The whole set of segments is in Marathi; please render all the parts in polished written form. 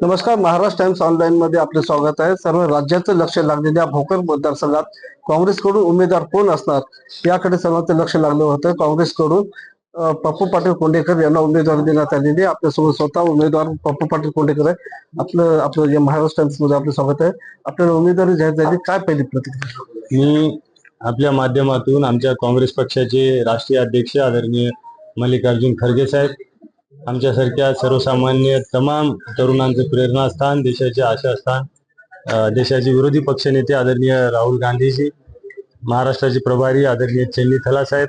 नमस्कार. महाराष्ट्र टाइम्स ऑनलाईन मध्ये आपले स्वागत आहे. सर्व राज्याचं लक्ष लागलेल्या भोकर मतदारसंघात काँग्रेसकडून उमेदवार कोण असणार याकडे सर्वांचं लक्ष लागलं होतं. काँग्रेसकडून पप्पू पाटील कोंडेकर यांना उमेदवारी देण्यात आलेली आहे. आपल्यासोबत स्वतः उमेदवार पप्पू पाटील कोंडेकर आहे. आपलं आपलं जे महाराष्ट्र टाइम्स मध्ये आपलं स्वागत आहे. आपल्याला उमेदवारी जाहीर झाली, काय पहिली प्रतिक्रिया? मी आपल्या माध्यमातून आमच्या काँग्रेस पक्षाचे राष्ट्रीय अध्यक्ष आदरणीय मल्लिकार्जुन खरगे साहेब, आमच्यासारख्या सर्वसामान्य तमाम तरुणांचे प्रेरणास्थान, देशाचे आशास्थान, देशाचे विरोधी पक्षनेते आदरणीय राहुल गांधीजी, महाराष्ट्राचे प्रभारी आदरणीय चेन्नी थला साहेब,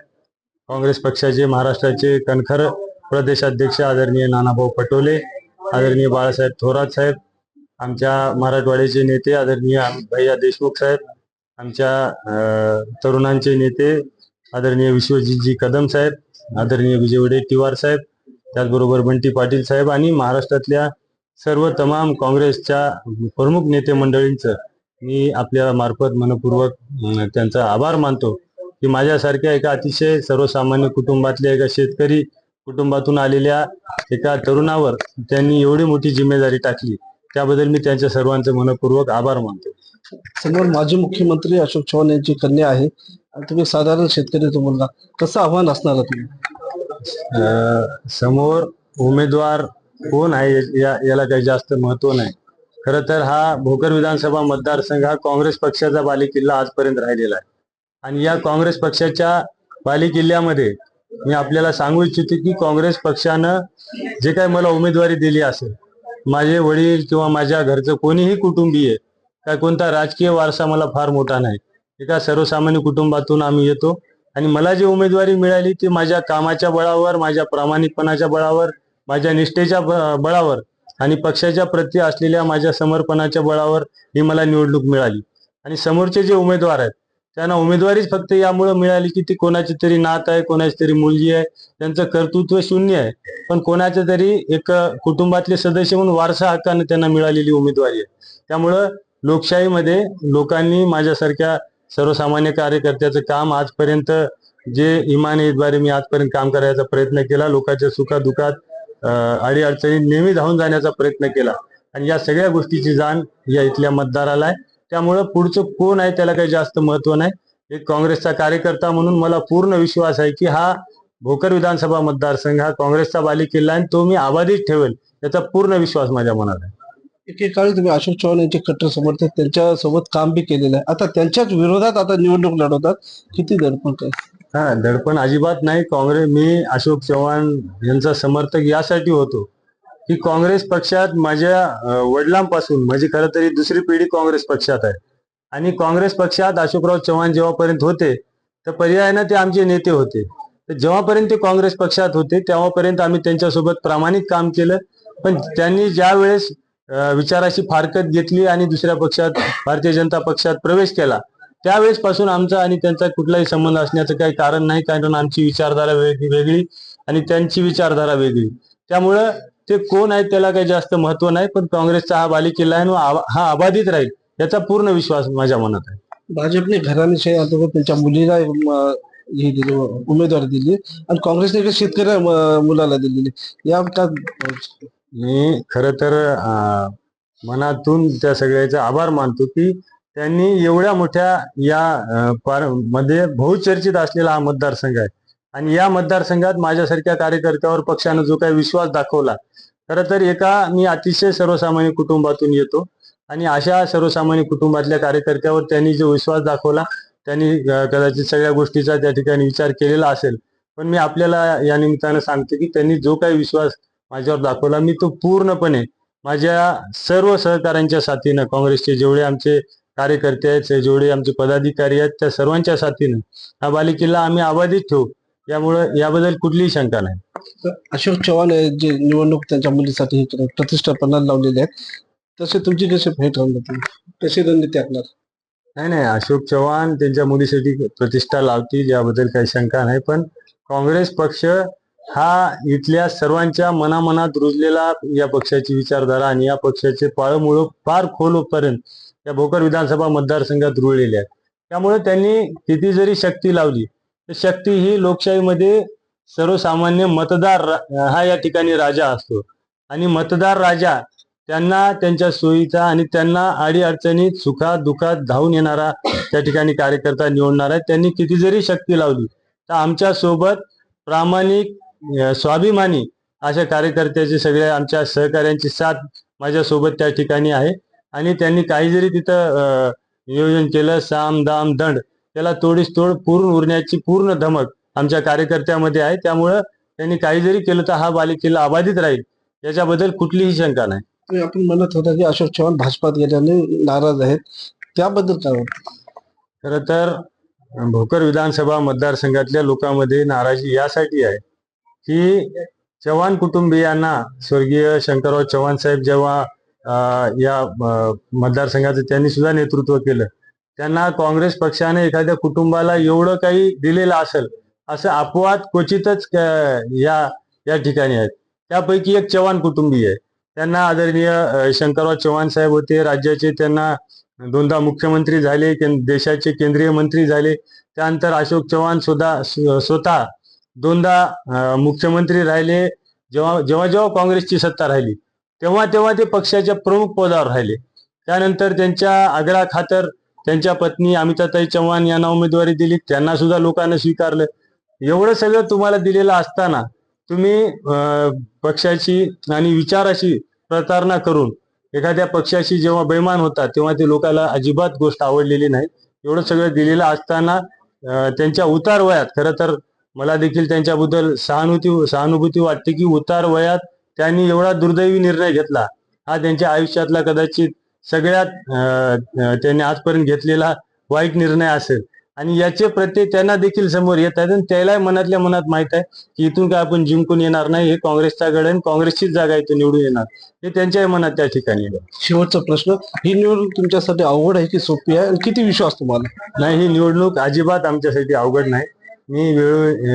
काँग्रेस पक्षाचे महाराष्ट्राचे कणखर प्रदेशाध्यक्ष आदरणीय नानाभाऊ पटोले, आदरणीय बाळासाहेब थोरात साहेब, आमच्या मराठवाड्याचे नेते आदरणीय भैया देशमुख साहेब, आमच्या तरुणांचे नेते आदरणीय विश्वजितजी कदम साहेब, आदरणीय विजय वडेट्टीवार साहेब, त्याचबरोबर बंटी पाटील साहेब आणि महाराष्ट्रातल्या सर्व तमाम काँग्रेसच्या प्रमुख नेते मंडळींचं मी आपल्या मार्फत मनपूर्वक त्यांचा आभार मानतो की माझ्यासारख्या एका अतिशय सर्वसामान्य कुटुंबातल्या एका शेतकरी कुटुंबातून आलेल्या एका तरुणावर त्यांनी एवढी मोठी जिम्मेदारी टाकली. त्याबद्दल मी त्यांच्या सर्वांचे मनपूर्वक आभार मानतो. समोर माजी मुख्यमंत्री अशोक चव्हाण यांची कन्या आहे आणि तुम्ही साधारण शेतकरी मुलगा, कसं आव्हान असणार आहे तुम्ही? समोर उमेदवार कोण आहे याला काही जास्त महत्व नाही. खरं तर हा भोकर विधानसभा मतदारसंघ हा काँग्रेस पक्षाचा बालेकिल्ला आजपर्यंत राहिलेला आहे आणि या काँग्रेस पक्षाच्या बालेकिल्ल्यामध्ये मी आपल्याला सांगू इच्छितो की काँग्रेस पक्षानं जे काही मला उमेदवारी दिली असेल, माझे वडील किंवा माझ्या घरचं कोणीही कुटुंबीय, काय कोणता राजकीय वारसा मला फार मोठा नाही. एका सर्वसामान्य कुटुंबातून आम्ही येतो आणि मला जी उमेदवारी मिळाली ती माझ्या कामाच्या बळावर, माझ्या प्रामाणिकपणाच्या बळावर, माझ्या निष्ठेच्या बळावर आणि पक्षाच्या प्रती असलेल्या माझ्या समर्पणाच्या बळावर ही मला निवडणूक मिळाली. आणि समोरचे जे उमेदवार आहेत त्यांना उमेदवारीच फक्त यामुळे मिळाली की ती कोणाची तरी नात आहे, कोणाची तरी मुलगी आहे, त्यांचं कर्तृत्व शून्य आहे, पण कोणाच्या तरी एक कुटुंबातले सदस्य म्हणून वारसा हक्काने त्यांना मिळालेली उमेदवारी आहे. त्यामुळं लोकशाहीमध्ये लोकांनी माझ्यासारख्या सर्वसामान्य कार्यकर्त्याचं काम आजपर्यंत जे इमानीद्वारे मी आजपर्यंत काम करायचा प्रयत्न केला, लोकांच्या सुखादुखात अडीअडचणी नेहमी धावून जाण्याचा प्रयत्न केला आणि या सगळ्या गोष्टीची जाण या इथल्या मतदाराला आहे. त्यामुळं पुढचं कोण आहे त्याला काही जास्त महत्व नाही. एक काँग्रेसचा कार्यकर्ता म्हणून मला पूर्ण विश्वास आहे की हा भोकर विधानसभा मतदारसंघ हा काँग्रेसचा बालेकिल्ला आहे, तो मी अबाधित ठेवेल याचा पूर्ण विश्वास माझ्या मनात आहे. एकेकाळी तुम्ही अशोक चव्हाण यांचे कट्टर समर्थक, त्यांच्या सोबत काम बी केलेलं आहे. आता त्यांच्याच विरोधात आता निवडणूक लढवतात, किती दडपण काय? हा, दडपण अजिबात नाही. मी अशोक चव्हाण यांचा समर्थक यासाठी होतो की काँग्रेस पक्षात माझ्या वडिलांपासून म्हणजे खरं तरी दुसरी पिढी काँग्रेस पक्षात आहे आणि काँग्रेस पक्षात अशोकराव चव्हाण जेव्हापर्यंत होते तर पर्यायानं ते आमचे नेते होते. तर जेव्हापर्यंत ते काँग्रेस पक्षात होते तेव्हापर्यंत आम्ही त्यांच्यासोबत प्रामाणिक काम केलं. पण त्यांनी ज्या वेळेस विचाराशी फारकत घेतली आणि दुसऱ्या पक्षात भारतीय जनता पक्षात प्रवेश केला त्यावेळेस पासून आमचा आणि त्यांचा कुठलाही संबंध असण्याचं काही कारण नाही, कारण आमची विचारधारा वेगळी आणि त्यांची विचारधारा वेगळी. त्यामुळं ते कोण आहेत त्याला काही जास्त महत्व नाही, पण काँग्रेसचा हा बालेकिल्ला आहे हा अबाधित राहील याचा पूर्ण विश्वास माझ्या मनात आहे. भाजपने घराणेशाही अंतर्गत त्यांच्या मुलीला हे दिली, उमेदवारी दिली आणि काँग्रेसने एका शेतकऱ्या मुलाला दिलेली. या मी खरं तर मनातून त्या सगळ्याचा आभार मानतो की त्यांनी एवढ्या मोठ्या या मध्ये बहुचर्चित असलेला हा मतदारसंघ आहे आणि या मतदारसंघात माझ्यासारख्या कार्यकर्त्यावर पक्षानं जो काही विश्वास दाखवला, खरं तर मी अतिशय सर्वसामान्य कुटुंबातून येतो आणि अशा सर्वसामान्य कुटुंबातल्या कार्यकर्त्यावर त्यांनी जो विश्वास दाखवला त्यांनी कदाचित सगळ्या गोष्टीचा त्या ठिकाणी विचार केलेला असेल. पण मी आपल्याला या निमित्तानं सांगतो की त्यांनी जो काही विश्वास माझ्यावर दाखवला मी तो पूर्णपणे माझ्या सर्व सहकाऱ्यांच्या साथीनं, काँग्रेसचे जेवढे आमचे कार्यकर्ते आहेत, जेवढे आमचे पदाधिकारी आहेत, त्या सर्वांच्या साथीनं हा बालेकिल्ला आम्ही अबाधित ठेवू, याबद्दल कुठलीही शंका नाही. अशोक चव्हाण जे निवडणूक त्यांच्या मुलीसाठी प्रतिष्ठापनाला लावलेले आहेत, तसे तुमची कशी भेट होणार, कशी रणनीती आखणार? नाही, अशोक चव्हाण त्यांच्या मुलीसाठी प्रतिष्ठा लावतील याबद्दल काही शंका नाही. पण काँग्रेस पक्ष हा इथल्या सर्वांच्या मनामनात रुजलेला या पक्षाची विचारधारा आणि या पक्षाचे पाळमुळं फार खोलपर्यंत या भोकर विधानसभा मतदारसंघात रुळलेले आहेत. त्यामुळे त्यांनी किती जरी शक्ती लावली तर शक्ती ही लोकशाहीमध्ये सर्वसामान्य मतदार हा या ठिकाणी राजा असतो आणि मतदार राजा त्यांना त्यांच्या सोयीचा आणि त्यांना अडीअडचणीत सुखात दुखात धावून येणारा त्या ठिकाणी कार्यकर्ता निवडणार आहे. त्यांनी किती जरी शक्ती लावली तर आमच्या सोबत प्रामाणिक स्वाभिमानी अशा कार्यकर्त्याची सगळ्या आमच्या सहकार्यांची साथ माझ्यासोबत त्या ठिकाणी आहे. आणि त्यांनी काही जरी तिथं नियोजन केलं साम दाम दंड त्याला तोडीस तोड पूर्ण उरण्याची पूर्ण धमक आमच्या कार्यकर्त्यामध्ये आहे. त्यामुळं त्यांनी काही जरी केलं तर हा बालेकिल्ला अबाधित राहील याच्याबद्दल कुठलीही शंका नाही. ते आपण म्हणत होता की अशोक चव्हाण भाजपात गेल्याने नाराज आहेत, त्याबद्दल काय वाटतं? खरं तर भोकर विधानसभा मतदारसंघातल्या लोकांमध्ये नाराजी यासाठी आहे की चव्हाण कुटुंबियांना स्वर्गीय शंकरराव चव्हाण साहेब जेव्हा या मतदारसंघाचं त्यांनी सुद्धा नेतृत्व केलं, त्यांना काँग्रेस पक्षाने एखाद्या कुटुंबाला एवढं काही दिलेलं असेल असं अपवाद क्वचितच या या ठिकाणी आहेत. त्यापैकी एक चव्हाण कुटुंबीय आहे. त्यांना आदरणीय शंकरराव चव्हाण साहेब होते, राज्याचे त्यांना दोनदा मुख्यमंत्री झाले, देशाचे केंद्रीय मंत्री झाले. त्यानंतर अशोक चव्हाण सुद्धा स्वतः दोनदा मुख्यमंत्री राहिले. जेव्हा जेव्हा जेव्हा काँग्रेसची सत्ता राहिली तेव्हा तेव्हा ते पक्षाच्या प्रमुख पदावर राहिले. त्यानंतर त्यांच्या आग्रहाखातर त्यांच्या पत्नी अमिताताई चव्हाण यांना उमेदवारी दिली, त्यांना सुद्धा लोकांना स्वीकारलं. एवढं सगळं तुम्हाला दिलेलं असताना तुम्ही पक्षाची आणि विचाराची प्रतारणा करून एखाद्या पक्षाशी जेव्हा बैमान होता तेव्हा ते लोकांना अजिबात गोष्ट आवडलेली नाही. एवढं सगळं दिलेलं असताना त्यांच्या उतार वयात खरं तर मला देखील त्यांच्याबद्दल सहानुभूती वाटते की उतार वयात त्यांनी एवढा दुर्दैवी निर्णय घेतला हा त्यांच्या आयुष्यातला कदाचित सगळ्यात त्यांनी आजपर्यंत घेतलेला वाईट निर्णय असेल. आणि याचे प्रत्यय त्यांना देखील समोर येत आहेत आणि त्याला मनातल्या मनात माहित आहे की इथून काय आपण जिंकून येणार नाही, हे काँग्रेसचा गड आहे, काँग्रेसचीच जागा इथून निवडून येणार हे त्यांच्याही मनात त्या ठिकाणी आहे. शेवटचा प्रश्न, ही निवडणूक तुमच्यासाठी अवघड आहे की सोपी आहे आणि किती विश्वास तुम्हाला? नाही, ही निवडणूक अजिबात आमच्यासाठी अवघड नाही. मी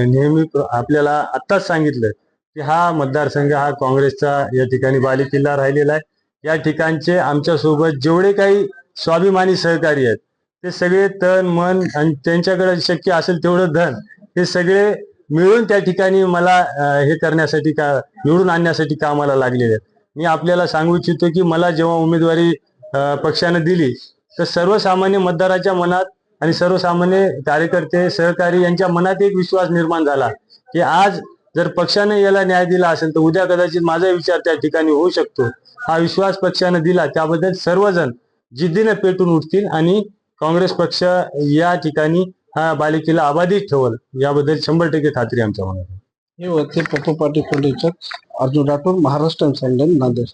नेहमी आपल्याला आत्ताच सांगितलं की हा मतदारसंघ हा काँग्रेसचा या ठिकाणी बालेकिल्ला राहिलेला आहे. या ठिकाणचे आमच्यासोबत जेवढे काही स्वाभिमानी सहकारी आहेत ते सगळे तन मन आणि त्यांच्याकडे शक्य असेल तेवढं धन हे सगळे मिळून त्या ठिकाणी मला हे करण्यासाठी निवडून आणण्यासाठी कामाला लागलेले आहेत. मी आपल्याला सांगू इच्छितो की मला जेव्हा उमेदवारी पक्षानं दिली तर सर्वसामान्य मतदाराच्या मनात आणि सर्वसामान्य कार्यकर्ते सहकारी यांच्या मनात एक विश्वास निर्माण झाला की आज जर पक्षाने याला न्याय दिला असेल तर उद्या कदाचित माझा विचार त्या ठिकाणी होऊ शकतो. हा विश्वास पक्षाने दिला त्याबद्दल सर्वजण जिद्दीने पेटून उठतील आणि काँग्रेस पक्ष या ठिकाणी हा बालेकिल्ला अबाधित ठेवल याबद्दल 100% खात्री आमच्या मनात आहे. हे होते पप्पू पाटील कोंडेकर, अर्जुन राठोड, महाराष्ट्र टाइम्स, नांदेड.